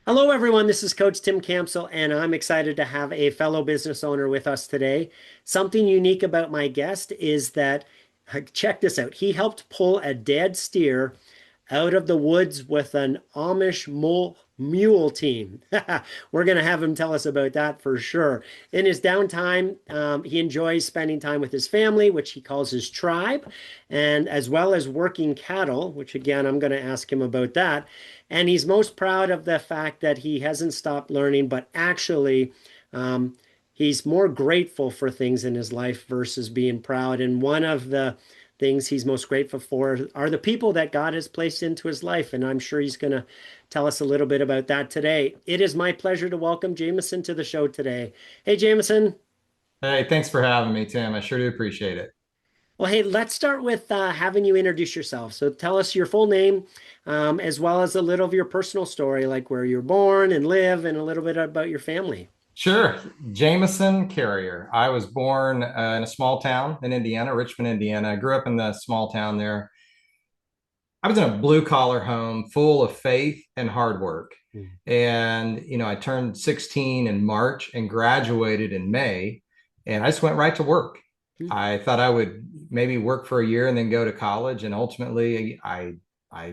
Hello, everyone. This is Coach Tim Campbell, and I'm excited to have a fellow business owner with us today. Something unique about my guest is that, check this out, he helped pull a dead steer out of the woods with an Amish mule team. We're going to have him tell us about that for sure. In his downtime, he enjoys spending time with his family, which he calls his tribe, and as well as working cattle, which again, I'm going to ask him about that. And he's most proud of the fact that he hasn't stopped learning, but actually, he's more grateful for things in his life versus being proud. And one of the things he's most grateful for are the people that God has placed into his life. And I'm sure he's going to tell us a little bit about that today. It is my pleasure to welcome Jamison to the show today. Hey, Jamison. Hey, thanks for having me, Tim. I sure do appreciate it. Well, hey, let's start with having you introduce yourself. So tell us your full name, as well as a little of your personal story, like where you're born and live, and a little bit about your family. Sure. Jamison Carrier. I was born in a small town in Indiana, Richmond, Indiana. I grew up in the small town there. I was in a blue collar home full of faith and hard work. Mm. And, I turned 16 in March and graduated in May, and I just went right to work. I thought I would maybe work for a year and then go to college. And ultimately, I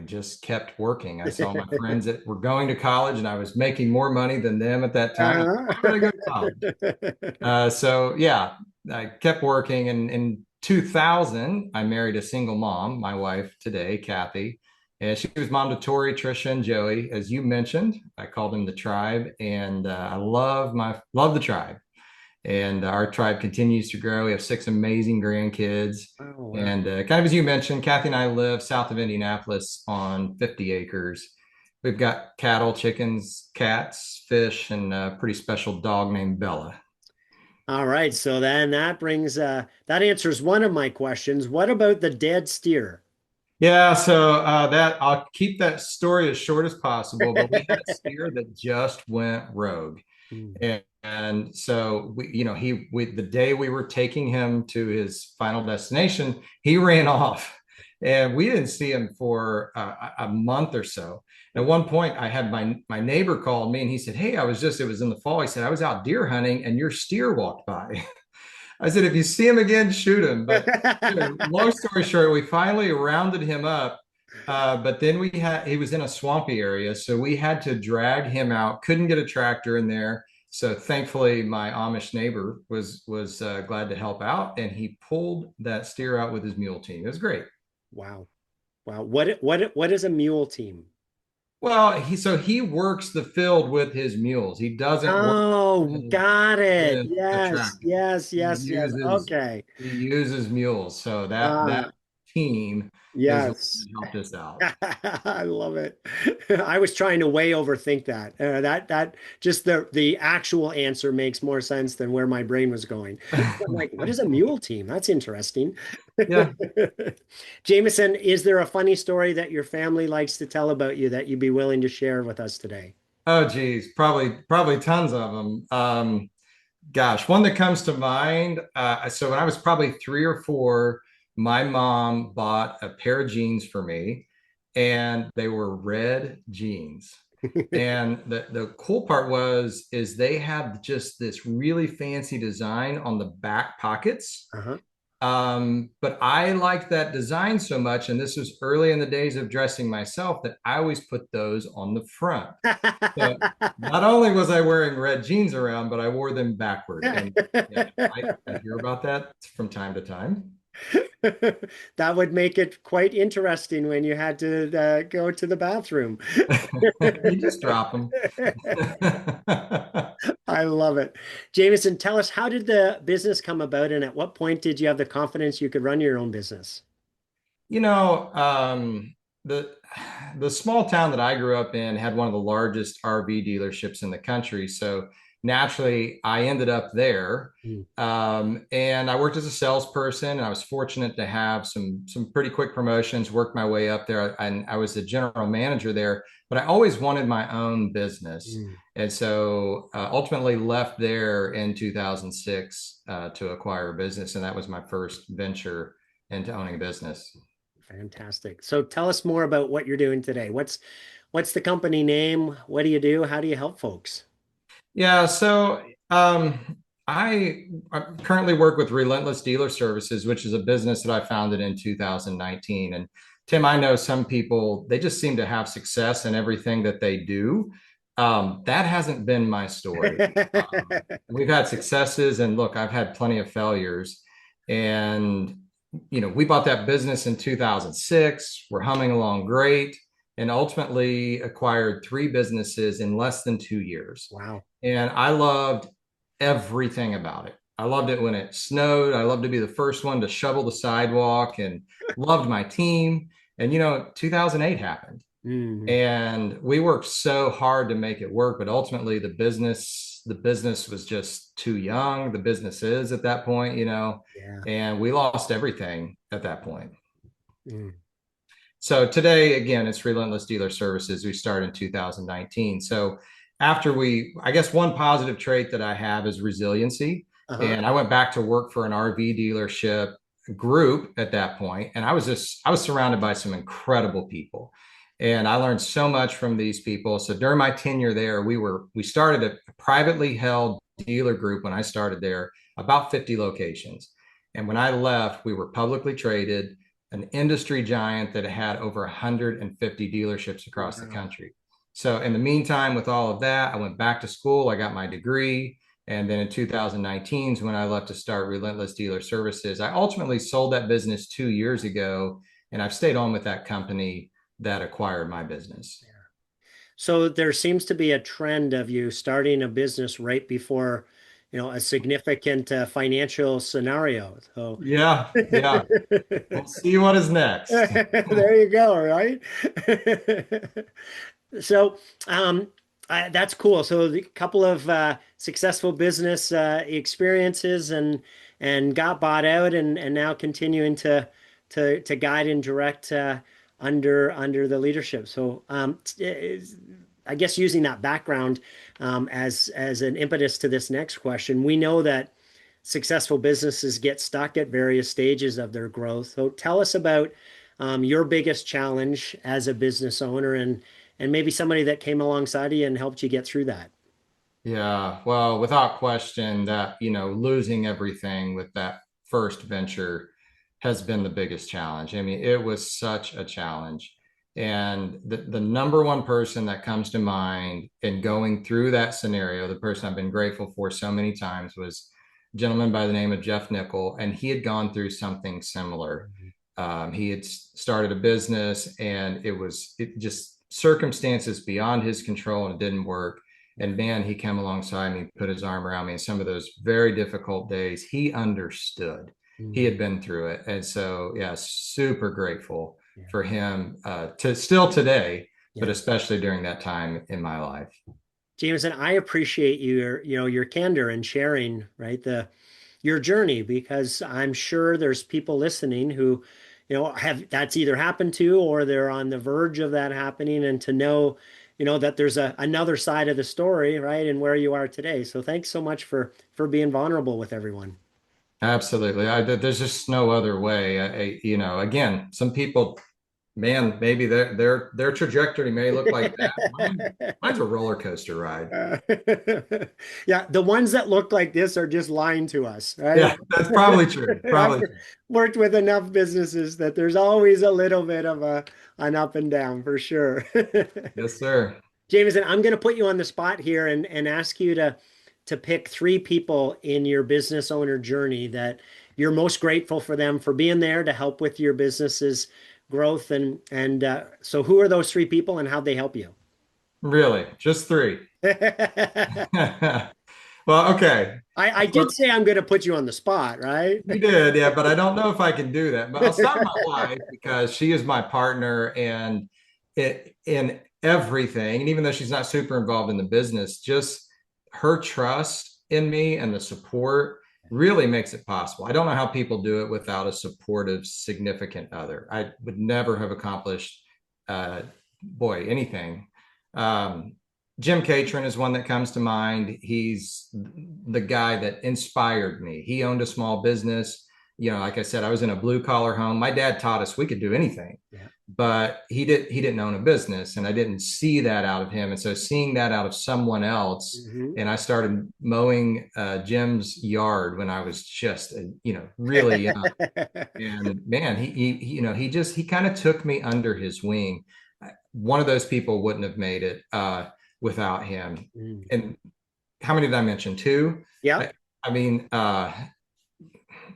just kept working. I saw my friends that were going to college, and I was making more money than them at that time. Why would I go to college? So yeah, I kept working. And in 2000, I married a single mom, my wife today, Kathy. And she was mom to Tori, Trisha, and Joey, as you mentioned. I called them the tribe, and I love the tribe. And our tribe continues to grow. We have six amazing grandkids. Oh, wow. And kind of as you mentioned, Kathy and I live south of Indianapolis on 50 acres. We've got cattle, chickens, cats, fish, and a pretty special dog named Bella. All right. So then that brings that answers one of my questions. What about the dead steer? Yeah, so that I'll keep that story as short as possible, but we had a steer that just went rogue. Mm. And so the day we were taking him to his final destination, he ran off, and we didn't see him for a month or so. At one point, I had my neighbor called me, and he said, "Hey, it was in the fall." He said, "I was out deer hunting, and your steer walked by." I said, "If you see him again, shoot him." But long story short, we finally rounded him up. But then he was in a swampy area, so we had to drag him out. Couldn't get a tractor in there. So thankfully, my Amish neighbor was glad to help out, and he pulled that steer out with his mule team. It was great. Wow. Wow. What is a mule team? Well, he works the field with his mules. He doesn't work Oh, got it. with a Yes, tractor. yes, He yes, yes. uses Okay. he uses mules. So that Ah, team is what yes. helped us out. I love it. I was trying to way overthink that. That just the actual answer makes more sense than where my brain was going. I'm like, what is a mule team? That's interesting. Yeah. Jameson, is there a funny story that your family likes to tell about you that you'd be willing to share with us today? Oh, geez, probably tons of them. Gosh, one that comes to mind. So when I was probably 3 or 4, my mom bought a pair of jeans for me, and they were red jeans. And the cool part is they have just this really fancy design on the back pockets. Uh-huh. But I liked that design so much, and this was early in the days of dressing myself, that I always put those on the front. So not only was I wearing red jeans around, but I wore them backward. And yeah, I hear about that from time to time. That would make it quite interesting when you had to go to the bathroom. You just drop them. I love it. Jameson, tell us, how did the business come about, and at what point did you have the confidence you could run your own business? You know, the the small town that I grew up in had one of the largest RV dealerships in the country. So naturally, I ended up there, Mm. and I worked as a salesperson. And I was fortunate to have some pretty quick promotions. Worked my way up there, and I was the general manager there. But I always wanted my own business, Mm. and so ultimately left there in 2006 to acquire a business, and that was my first venture into owning a business. Fantastic. So tell us more about what you're doing today. What's the company name? What do you do? How do you help folks? Yeah, so I currently work with Relentless Dealer Services, which is a business that I founded in 2019. And Tim, I know some people, they just seem to have success in everything that they do. That hasn't been my story. We've had successes, and look, I've had plenty of failures. And, we bought that business in 2006. We're humming along great, and ultimately acquired three businesses in less than 2 years. Wow. And I loved everything about it. I loved it when it snowed. I loved to be the first one to shovel the sidewalk and loved my team. And 2008 happened. Mhm. And we worked so hard to make it work, but ultimately the business was just too young. The business is at that point, Yeah. and we lost everything at that point. Mm. So today, again, it's Relentless Dealer Services. We started in 2019. So I guess one positive trait that I have is resiliency. Uh-huh. And I went back to work for an RV dealership group at that point, and I was surrounded by some incredible people. And I learned so much from these people. So during my tenure there, we started a privately held dealer group when I started there, about 50 locations. And when I left, we were publicly traded, an industry giant that had over 150 dealerships across the Wow. country. So, in the meantime, with all of that, I went back to school. I got my degree. And then in 2019 is when I left to start Relentless Dealer Services. I ultimately sold that business 2 years ago, and I've stayed on with that company that acquired my business. So there seems to be a trend of you starting a business right before, a significant financial scenario. So Yeah, yeah. We'll see what is next. there you go, right? So that's cool. So the couple of successful business experiences and got bought out and now continuing to guide and direct under the leadership. So I guess using that background as an impetus to this next question, we know that successful businesses get stuck at various stages of their growth. So tell us about your biggest challenge as a business owner and maybe somebody that came alongside you and helped you get through that. Yeah, well, without question, that, losing everything with that first venture has been the biggest challenge. I mean, it was such a challenge. And the number one person that comes to mind in going through that scenario, the person I've been grateful for so many times, was a gentleman by the name of Jeff Nickel. And he had gone through something similar. He had started a business, and it just circumstances beyond his control, and it didn't work. And man, he came alongside me, put his arm around me in some of those very difficult days. He understood. He Mhm. had been through it. And so, yeah, super grateful Yeah. for him to still today, but Yeah. especially during that time in my life. Jameson, I appreciate your candor and sharing, right, your journey because I'm sure there's people listening who, have that's either happened to or they're on the verge of that happening and to know, that there's another side of the story, right, and where you are today. So thanks so much for being vulnerable with everyone. Absolutely. There's just no other way. Again, some people, man, maybe their trajectory may look like that. Mine's a roller coaster ride. Uh, yeah, the ones that look like this are just lying to us, right? Yeah, that's probably true. I've Probably true. worked with enough businesses that there's always a little bit of an up and down for sure. Yes, sir. Jameson, I'm going to put you on the spot here and ask you to pick three people in your business owner journey that you're most grateful for them for being there to help with your business's growth and so who are those three people and how'd they help you? Really, just three. Well, okay. I did say I'm going to put you on the spot, right? You did, yeah, but I don't know if I can do that. But I'll start my wife because she is my partner and in everything. And even though she's not super involved in the business, just her trust in me and the support really makes it possible. I don't know how people do it without a supportive, significant other. I would never have accomplished, boy, anything. Um, Jim Catron is one that comes to mind. He's the guy that inspired me. He owned a small business. like I said, I was in a blue collar home. My dad taught us we could do anything, Yeah. but he didn't own a business, and I didn't see that out of him. And so seeing that out of someone else, Mhm. and I started mowing Jim's yard when I was just, really young. And man, he kind of took me under his wing. One of those people wouldn't have made it without him. Mm. And how many did I mention? Two. Yeah. I, I mean,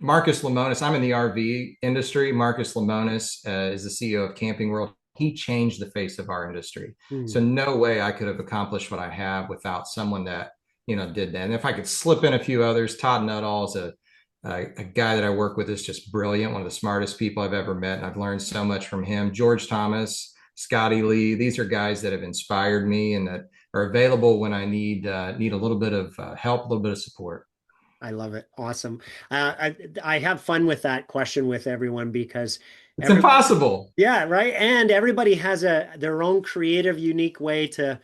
Marcus Lemonis. I'm in the RV industry. Marcus Lemonis is the CEO of Camping World. He changed the face of our industry. So Mm. no way I could have accomplished what I have without someone that did that. And if I could slip in a few others, Todd Nuttall is a guy that I work with is just brilliant, one of the smartest people I've ever met, and I've learned so much from him. George Thomas, Scotty Lee, these are guys that have inspired me and that are available when I need a little bit of help, a little bit of support. I love it. Awesome. I have fun with that question with everyone because It's every impossible. yeah, right. And everybody has their own creative, unique way to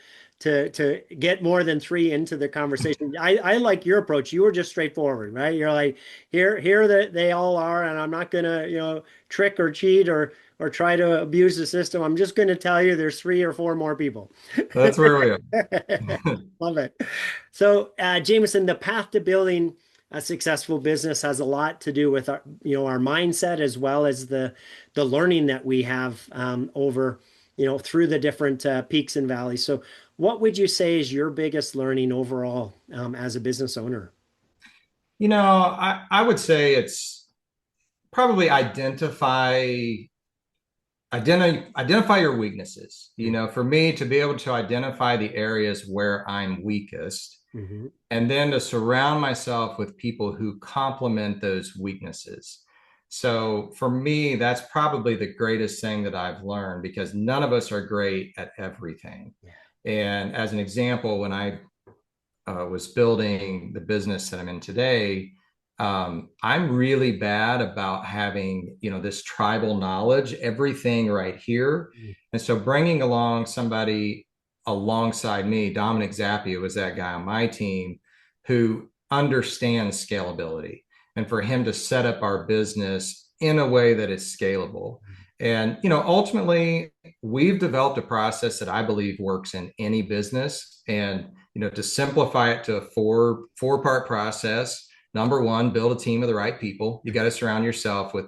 get more than three into the conversation. I like your approach. You were just straightforward, right? You're like, here that they all are, and I'm not gonna, trick or cheat or try to abuse the system. I'm just gonna tell you there's three or four more people. That's where we are. Love it. So, Jameson, the path to building a successful business has a lot to do with our mindset as well as the learning that we have over, through the different peaks and valleys. So, what would you say is your biggest learning overall as a business owner? I would say it's probably identify your weaknesses. For me to be able to identify the areas where I'm weakest, Mm-hmm. and then to surround myself with people who complement those weaknesses. So for me, that's probably the greatest thing that I've learned, because none of us are great at everything. Yeah. And as an example, when I was building the business that I'm in today, I'm really bad about having, this tribal knowledge, everything right here. And so bringing along somebody alongside me, Dominic Zappia was that guy on my team who understands scalability, and for him to set up our business in a way that is scalable. And, ultimately, we've developed a process that I believe works in any business. And, to simplify it to a four-part process. Number one, build a team of the right people. You got to surround yourself with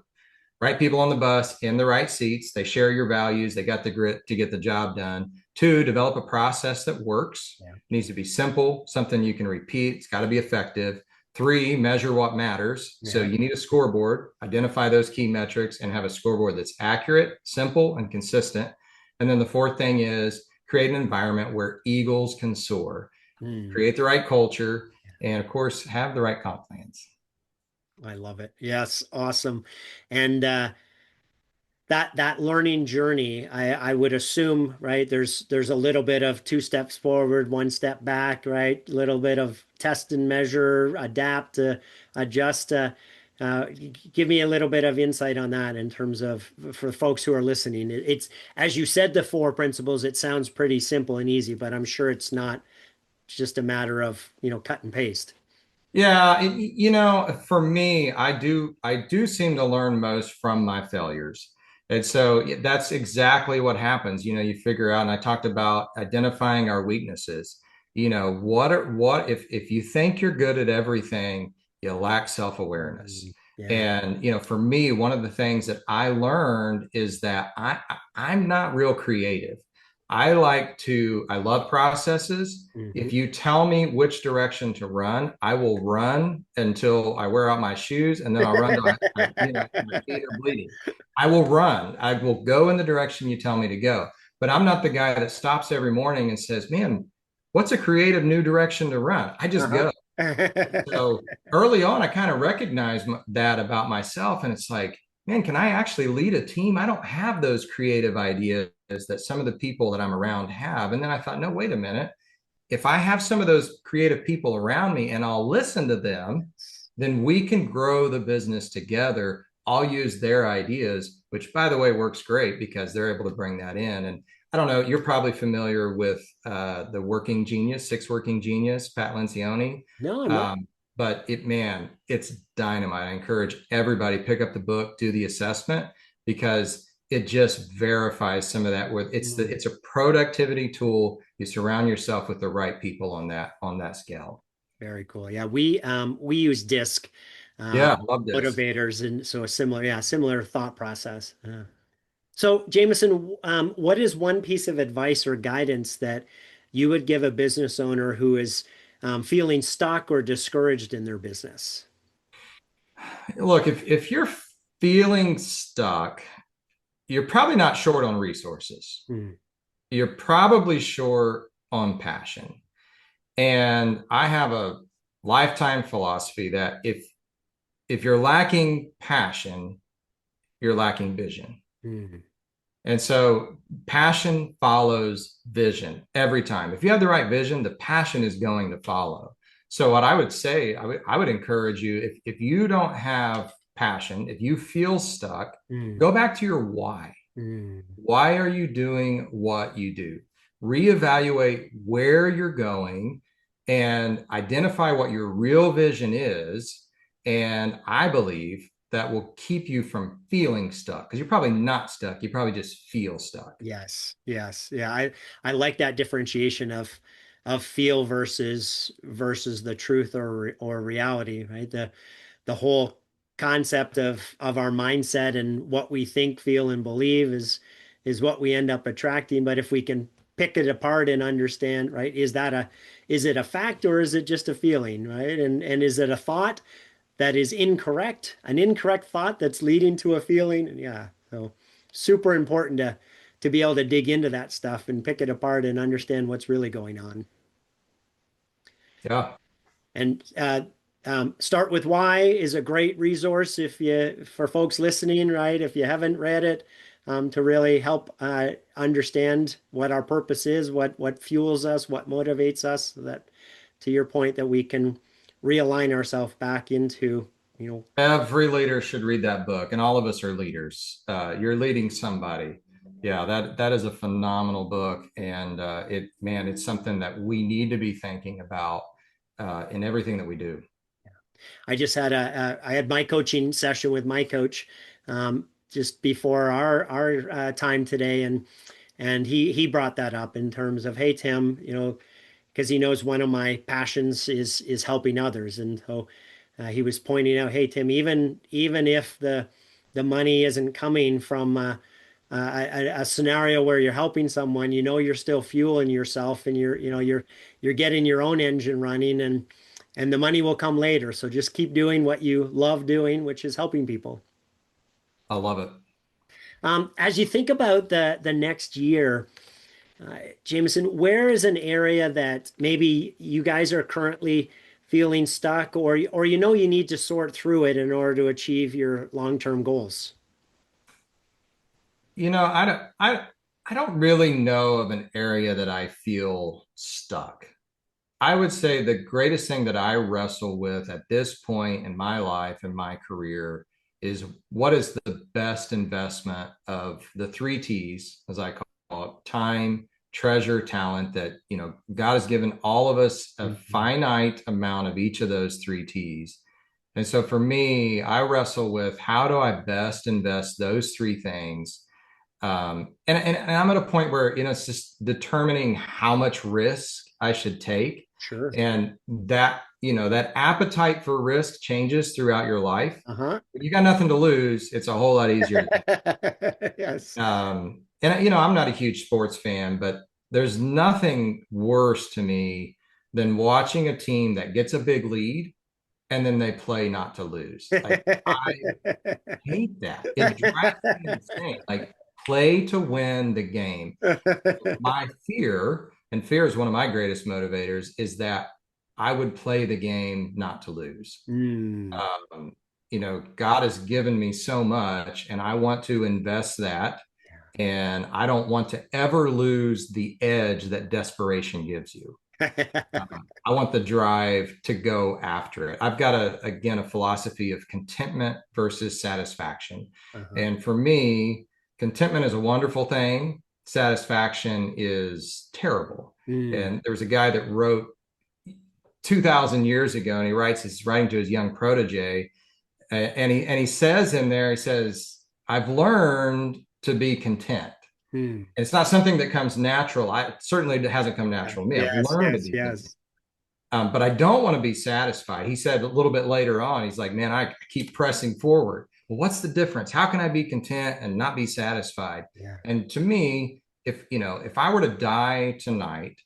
right people on the bus in the right seats. They share your values. They got the grit to get the job done. Two, develop a process that works. Yeah. It needs to be simple, something you can repeat. It's got to be effective. Three, measure what matters. So Yeah. you need a scoreboard, identify those key metrics, and have a scoreboard that's accurate, simple, and consistent. And then the fourth thing is create an environment where eagles can soar, Mm. create the right culture, and of course, have the right comp plans. I love it. Yes, awesome. And that learning journey, I would assume, right? There's a little bit of two steps forward, one step back, right? A little bit of test and measure, adapt, adjust. Give me a little bit of insight on that in terms of for folks who are listening. It's as you said, the four principles. It sounds pretty simple and easy, but I'm sure it's not just a matter of cut and paste. Yeah, for me, I do seem to learn most from my failures. And so that's exactly what happens. You figure out, and I talked about identifying our weaknesses. What if you think you're good at everything, you lack self-awareness. Mm. Yeah. And for me, one of the things that I learned is that I'm not real creative. I love processes. Hmm. If you tell me which direction to run, I will run until I wear out my shoes, and then I'll run till my feet are bleeding. I will run. I will go in the direction you tell me to go. But I'm not the guy that stops every morning and says, "Man, what's a creative new direction to run?" I just Uh-huh. go. So early on, I kind of recognized that about myself. And it's like, man, can I actually lead a team? I don't have those creative ideas that some of the people that I'm around have. And then I thought, no, wait a minute. If I have some of those creative people around me and I'll listen to them, then we can grow the business together. I'll use their ideas, which by the way works great because they're able to bring that in. And I don't know, you're probably familiar with the Working Genius, Six Working Genius, Pat Lencioni. No, I'm not. Um, but man, it's dynamite. I encourage everybody pick up the book, do the assessment, because it just verifies some of that. Where it's a productivity tool. You surround yourself with the right people on that scale. Very cool. Yeah, we use DISC Yeah, love this. motivators, and so a similar, yeah, similar thought process. So, Jameson, what is one piece of advice or guidance that you would give a business owner who is feeling stuck or discouraged in their business? Look, if you're feeling stuck, you're probably not short on resources. Hmm. You're probably short on passion. And I have a lifetime philosophy that if you're lacking passion, you're lacking vision. Hmm. And so passion follows vision every time. If you have the right vision, the passion is going to follow. So what I would say, I would encourage you, if you don't have passion, if you feel stuck, Hmm. go back to your why. Hmm. Why are you doing what you do? Reevaluate where you're going and identify what your real vision is. And I believe that will keep you from feeling stuck because you're probably not stuck. You probably just feel stuck. Yes, yes, yeah. I like that differentiation of feel versus the truth or reality, right? The whole concept of our mindset and what we think, feel, and believe is what we end up attracting. But if we can pick it apart and understand, right, is it a fact or is it just a feeling, right? And is it a thought that is incorrect, an incorrect thought that's leading to a feeling? And yeah, so super important to be able to dig into that stuff and pick it apart and understand what's really going on. Yeah. And Start with Why is a great resource if you for folks listening, right? If you haven't read it, to really help understand what our purpose is, what fuels us, what motivates us, so that to your point that we can realign ourselves back into, you know. Every leader should read that book, and all of us are leaders. You're leading somebody. Yeah, that is a phenomenal book, and it's something that we need to be thinking about in everything that we do. I just had I had my coaching session with my coach just before our time today, and he brought that up in terms of, hey Tim, you know, because he knows one of my passions is helping others, and so he was pointing out, hey Tim, even if the money isn't coming from a scenario where you're helping someone, you know, you're still fueling yourself, and you're getting your own engine running, and the money will come later. So just keep doing what you love doing, which is helping people. I love it. As you think about the next year, Jameson, where is an area that maybe you guys are currently feeling stuck, or you know you need to sort through it in order to achieve your long-term goals? You know, I don't really know of an area that I feel stuck. I would say the greatest thing that I wrestle with at this point in my life and my career is what is the best investment of the three T's, as I call it: time, treasure, talent. That, God has given all of us a Mhm. finite amount of each of those three T's. And so for me, I wrestle with how do I best invest those three things. And I'm at a point where, it's just determining how much risk I should take. Sure. And that appetite for risk changes throughout your life. Uh-huh. If you got nothing to lose, it's a whole lot easier. Yes. And I'm not a huge sports fan, but there's nothing worse to me than watching a team that gets a big lead and then they play not to lose. Like, I hate that. It drives me insane. Like, play to win the game. My fear, and fear is one of my greatest motivators, is that I would play the game not to lose. Mm. Um, God has given me so much, and I want to invest that. And I don't want to ever lose the edge that desperation gives you. I want the drive to go after it. I've got again, a philosophy of contentment versus satisfaction. Uh-huh. And for me, contentment is a wonderful thing. Satisfaction is terrible. Mm. And there was a guy that wrote 2,000 years ago, and he's writing to his young protege, and he says in there, he says, "I've learned to be content." Hmm. It's not something that comes natural. I certainly it hasn't come natural to me. I've Yes, learned to yes, be content. yes. But I don't want to be satisfied. He said a little bit later on, he's like, man, I keep pressing forward. Well, what's the difference? How can I be content and not be satisfied? Yeah. And to me, if I were to die tonight,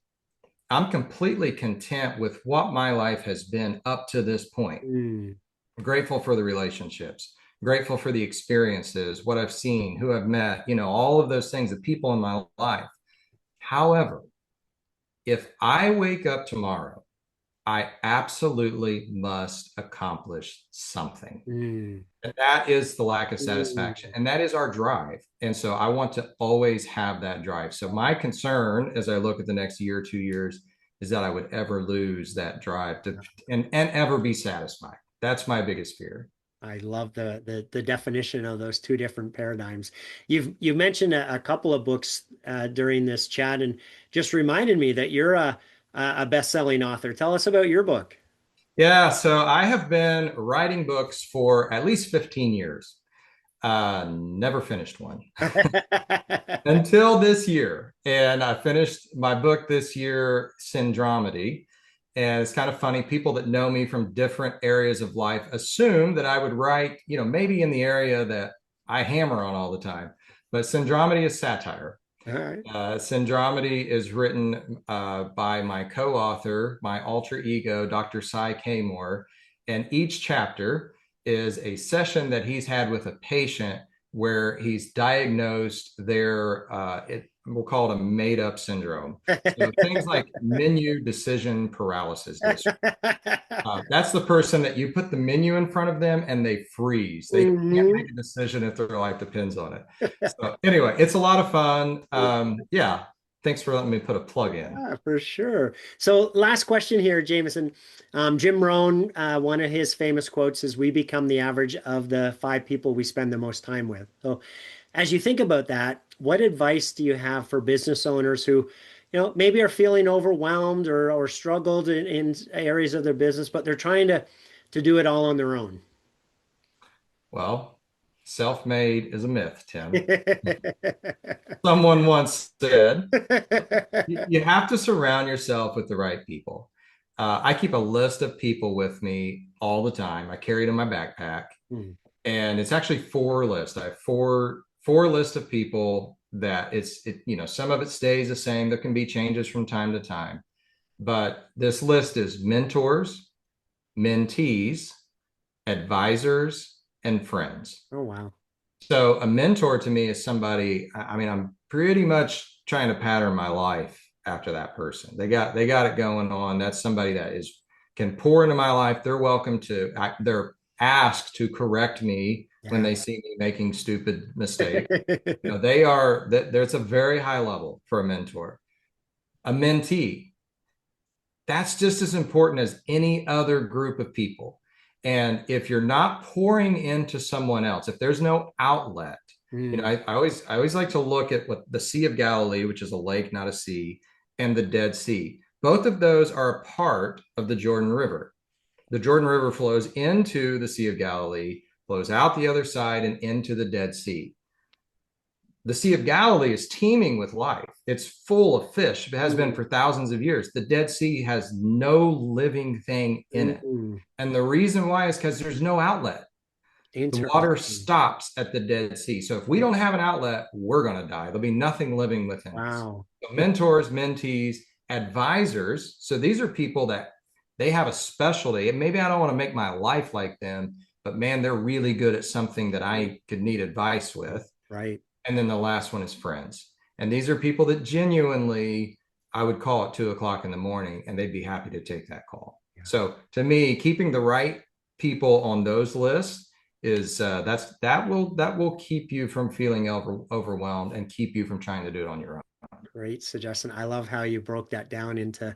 I'm completely content with what my life has been up to this point. Hmm. I'm grateful for the relationships, grateful for the experiences, what I've seen, who I've met, all of those things, the people in my life. However, if I wake up tomorrow, I absolutely must accomplish something. Hmm. And that is the lack of Hmm. satisfaction. And that is our drive. And so I want to always have that drive. So my concern as I look at the next year, 2 years, is that I would ever lose that drive and ever be satisfied. That's my biggest fear. I love the definition of those two different paradigms. You've mentioned a couple of books during this chat, and just reminded me that you're a best-selling author. Tell us about your book. Yeah. So I have been writing books for at least 15 years. Never finished one. Until this year. And I finished my book this year, Syndromedy. And it's kind of funny. People that know me from different areas of life assume that I would write, maybe in the area that I hammer on all the time. But Syndromedy is satire. All right. Syndromedy is written by my co author, my alter ego, Dr. Cy Kaymore. And each chapter is a session that he's had with a patient where he's diagnosed we'll call it a made up syndrome. So things like menu decision paralysis disorder. That's the person that you put the menu in front of them and they freeze. They can't Mhm. make a decision if their life depends on it. So anyway, it's a lot of fun. Yeah, thanks for letting me put a plug in. Yeah, for sure. So, last question here, Jameson. Jim Rohn, one of his famous quotes is, "We become the average of the five people we spend the most time with." So, as you think about that, what advice do you have for business owners who, maybe are feeling overwhelmed or struggled in areas of their business, but they're trying to do it all on their own? Well, self-made is a myth, Tim. Someone once said, you have to surround yourself with the right people. I keep a list of people with me all the time. I carry it in my backpack, Hmm. and it's actually four lists. I have four lists of people that some of it stays the same. There can be changes from time to time, but this list is mentors, mentees, advisors, and friends. Oh, wow. So a mentor to me is somebody, I mean, I'm pretty much trying to pattern my life after that person. They got it going on. That's somebody that can pour into my life. They're welcome to, they're asked to correct me when Yeah. they see me making stupid mistakes. They are that there's a very high level for a mentor. A mentee, that's just as important as any other group of people. And if you're not pouring into someone else, if there's no outlet, Hmm. I always like to look at what the Sea of Galilee, which is a lake, not a sea, and the Dead Sea. Both of those are a part of the Jordan River. The Jordan River flows into the Sea of Galilee, flows out the other side and into the Dead Sea. The Sea of Galilee is teeming with life. It's full of fish. It has been Hmm. for thousands of years. The Dead Sea has no living thing in it. Hmm. And the reason why is because there's no outlet. The water Interesting. stops at the Dead Sea. So if we don't have an outlet, we're going to die. There'll be nothing living within us. Wow. So mentors, mentees, advisors. So these are people that they have a specialty. And maybe I don't want to make my life like them, but man, they're really good at something that I could need advice with. Right. And then the last one is friends. And these are people that genuinely, I would call at 2 o'clock in the morning and they'd be happy to take that call. Yeah. So to me, keeping the right people on those lists is that will keep you from feeling overwhelmed and keep you from trying to do it on your own. Great suggestion. I love how you broke that down into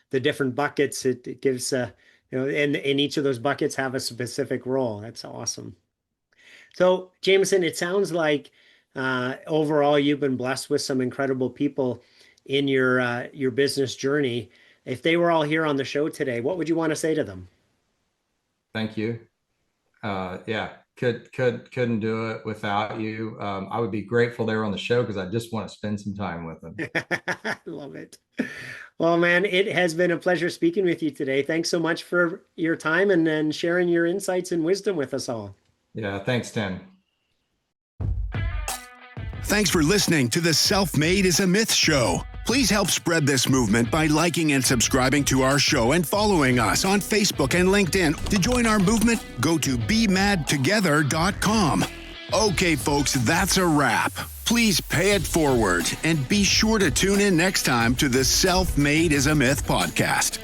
the different buckets. It gives, and each of those buckets have a specific role. That's awesome. So, Jameson, it sounds like overall you've been blessed with some incredible people in your business journey. If they were all here on the show today, what would you want to say to them? Thank you. Yeah, couldn't do it without you. I would be grateful they were on the show because I just want to spend some time with them. Love it. Well, man, it has been a pleasure speaking with you today. Thanks so much for your time and sharing your insights and wisdom with us all. Yeah, thanks, Tim. Thanks for listening to the Self-Made is a Myth show. Please help spread this movement by liking and subscribing to our show and following us on Facebook and LinkedIn. To join our movement, go to bemadtogether.com. Okay, folks, that's a wrap. Please pay it forward and be sure to tune in next time to the Self-Made is a Myth podcast.